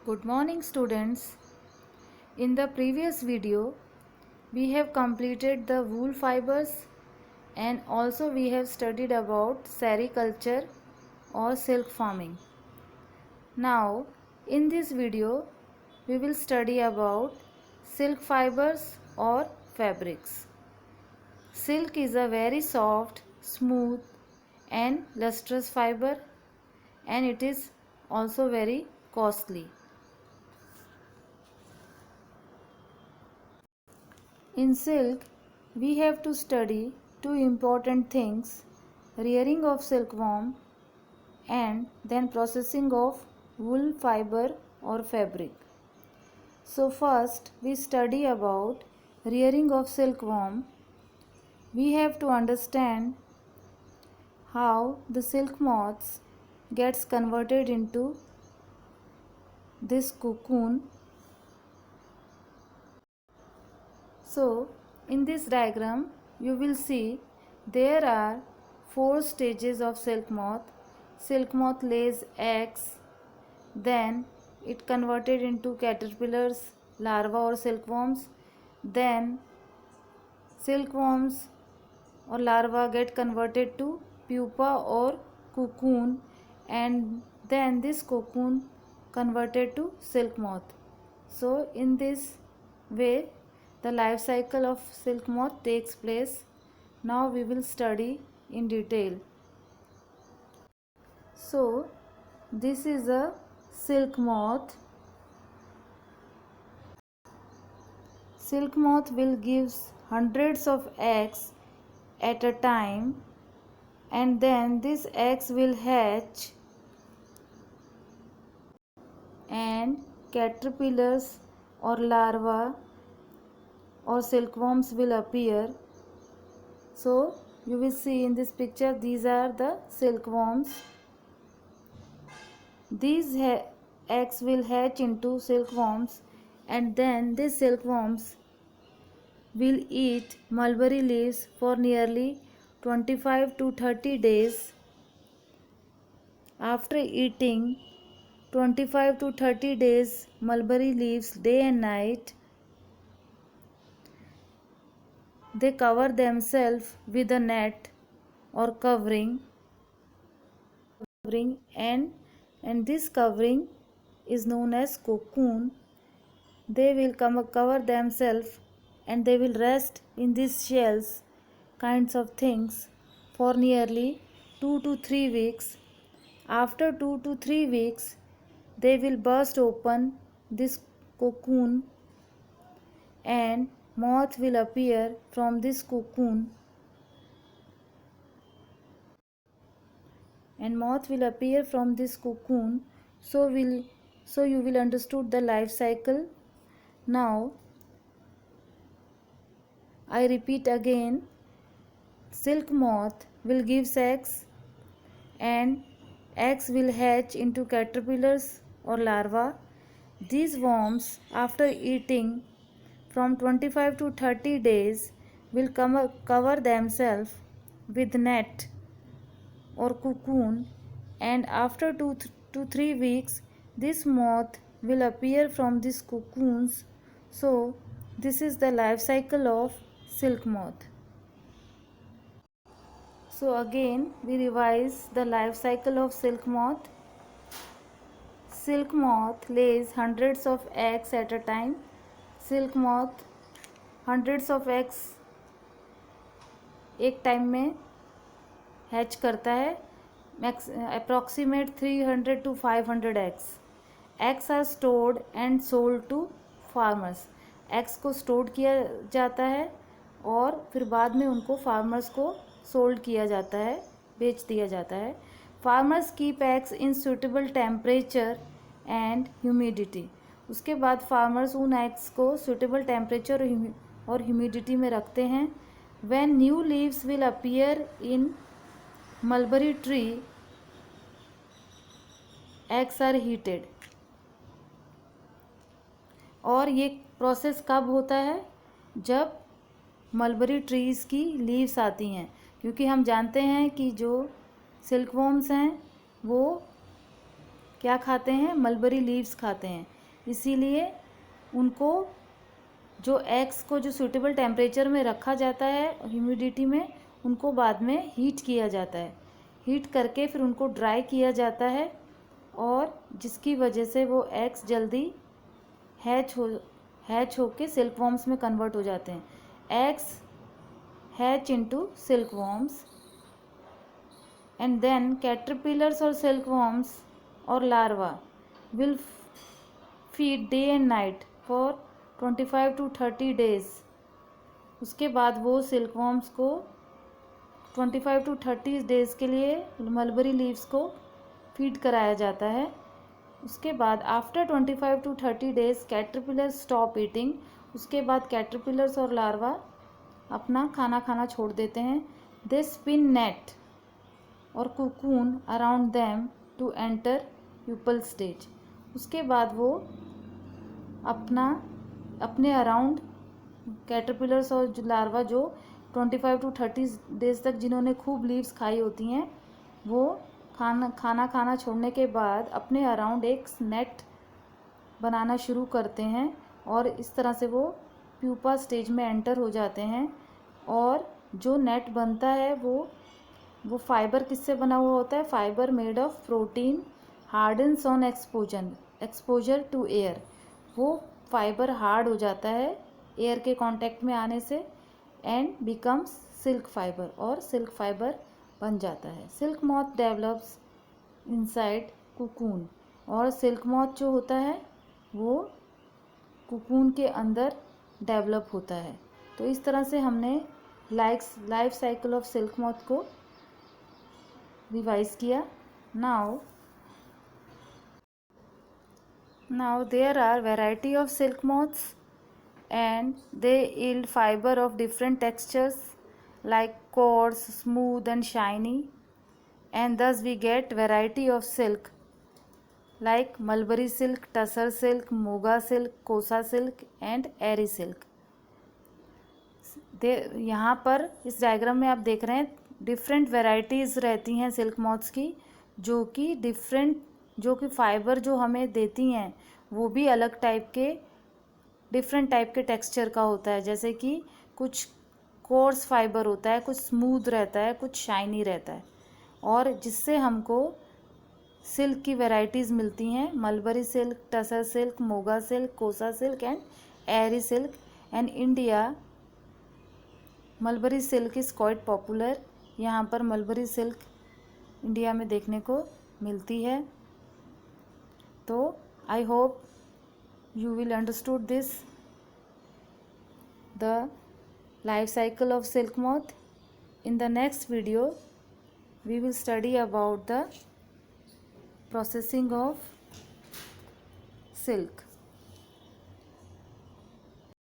Good morning students. In the previous video, we have completed the wool fibers and also we have studied about sericulture or silk farming. Now, in this video, we will study about silk fibers or fabrics. Silk is a very soft, smooth and lustrous fiber and it is also very costly. In silk, we have to study two important things: rearing of silkworm and then processing of wool fiber or fabric. So first we study about rearing of silkworm. We have to understand how the silk moths gets converted into this cocoon. So, in this diagram, you will see there are 4 stages of silk moth. Silk moth lays eggs, then it converted into caterpillars, larvae or silkworms. Then silkworms or larvae get converted to pupa or cocoon, and then this cocoon converted to silk moth. So, in this way, the life cycle of silk moth takes place. Now we will study in detail. So, this is a silk moth. Silk moth will give hundreds of eggs at a time, and then these eggs will hatch and caterpillars or larvae or silkworms will appear. So you will see in this picture, these are the silkworms. These eggs will hatch into silkworms, and then these silkworms will eat mulberry leaves for nearly 25 to 30 days. After eating 25 to 30 days mulberry leaves day and night, they cover themselves with a net or covering, and this covering is known as cocoon. They will cover themselves and they will rest in these shells kinds of things for nearly 2 to 3 weeks. After 2 to 3 weeks, they will burst open this cocoon and moth will appear from this cocoon, so you will understood the life cycle. Now I repeat again, silk moth will give eggs and eggs will hatch into caterpillars or larvae. These worms, after eating from 25 to 30 days, will cover themselves with net or cocoon, and after 2 to 3 weeks this moth will appear from these cocoons. So this is the life cycle of silk moth. So again we revise the life cycle of silk moth. Silk moth lays hundreds of eggs at a time. Silk moth hundreds of eggs एक time में hatch करता है. Approximate 300 to 500 eggs. Eggs are stored and sold to farmers. Eggs को store किया जाता है और फिर बाद में उनको फार्मर्स को सोल्ड किया जाता है, बेच दिया जाता है. Farmers keep eggs in suitable temperature and humidity. उसके बाद फार्मर्स उन एग्स को सूटेबल टेम्परेचर और ह्यूमिडिटी में रखते हैं. When new leaves will appear in mulberry tree, eggs are heated. और ये प्रोसेस कब होता है? जब मलबरी ट्रीज़ की लीव्स आती हैं, क्योंकि हम जानते हैं कि जो सिल्कवॉर्म्स हैं वो क्या खाते हैं, मलबरी लीव्स खाते हैं। इसीलिए उनको जो एग्स को जो सूटेबल टेम्परेचर में रखा जाता है ह्यूमिडिटी में, उनको बाद में हीट किया जाता है। हीट करके फिर उनको ड्राई किया जाता है और जिसकी वजह से वो एग्स जल्दी हैच होके सिल्कवॉर्म्स में कन्वर्ट हो जाते हैं। Eggs hatch into silkworms and then caterpillars और सिल्कवॉर्म्स और larva will feed day and night for 25 to 30 days. उसके बाद वो सिल्कवॉर्म्स को 25 to 30 डेज़ के लिए मलबरी लीव्स को फीड कराया जाता है। उसके बाद after 25 to 30 days caterpillar stop eating. उसके बाद कैटरपिलर्स और लार्वा अपना खाना खाना छोड़ देते हैं। दे स्पिन नेट और cocoon around them to enter pupal stage. उसके बाद वो अपने अराउंड कैटरपिलर्स और लार्वा जो 25 to 30 डेज तक जिन्होंने खूब लीव्स खाई होती हैं, वो खाना छोड़ने के बाद अपने अराउंड एक नेट बनाना शुरू करते हैं और इस तरह से वो प्यूपा स्टेज में एंटर हो जाते हैं। और जो नेट बनता है वो फाइबर किससे बना हुआ होता है, fibre made of protein hardens on exposure to air. वो फाइबर हार्ड हो जाता है एयर के कांटेक्ट में आने से एंड बिकम्स सिल्क फाइबर, और सिल्क फाइबर बन जाता है। Silk moth develops inside cocoon, और सिल्क मॉथ जो होता है वो कुकून के अंदर डेवलप होता है। तो इस तरह से हमने life cycle of silk moth को रिवाइज किया। Now there are variety of silk moths and they yield fiber of different textures like coarse, smooth and shiny, and thus we get variety of silk like mulberry silk, tussar silk, moga silk, kosa silk and eri silk। यहाँ पर इस diagram में आप देख रहे हैं different varieties रहती हैं सिल्क मॉथ्स की, जो कि फाइबर जो हमें देती हैं वो भी अलग डिफरेंट टाइप के टेक्सचर का होता है। जैसे कि कुछ कोर्स फाइबर होता है, कुछ स्मूथ रहता है, कुछ शाइनी रहता है, और जिससे हमको सिल्क की वैरायटीज़ मिलती हैं, mulberry silk, tussar silk, muga silk, kosa silk and eri silk. And India mulberry silk is quite popular. यहाँ पर मलबरी सिल्क इंडिया में देखने को मिलती है। तो I hope you will understood this the life cycle of silk moth. In the next video we will study about the processing of silk.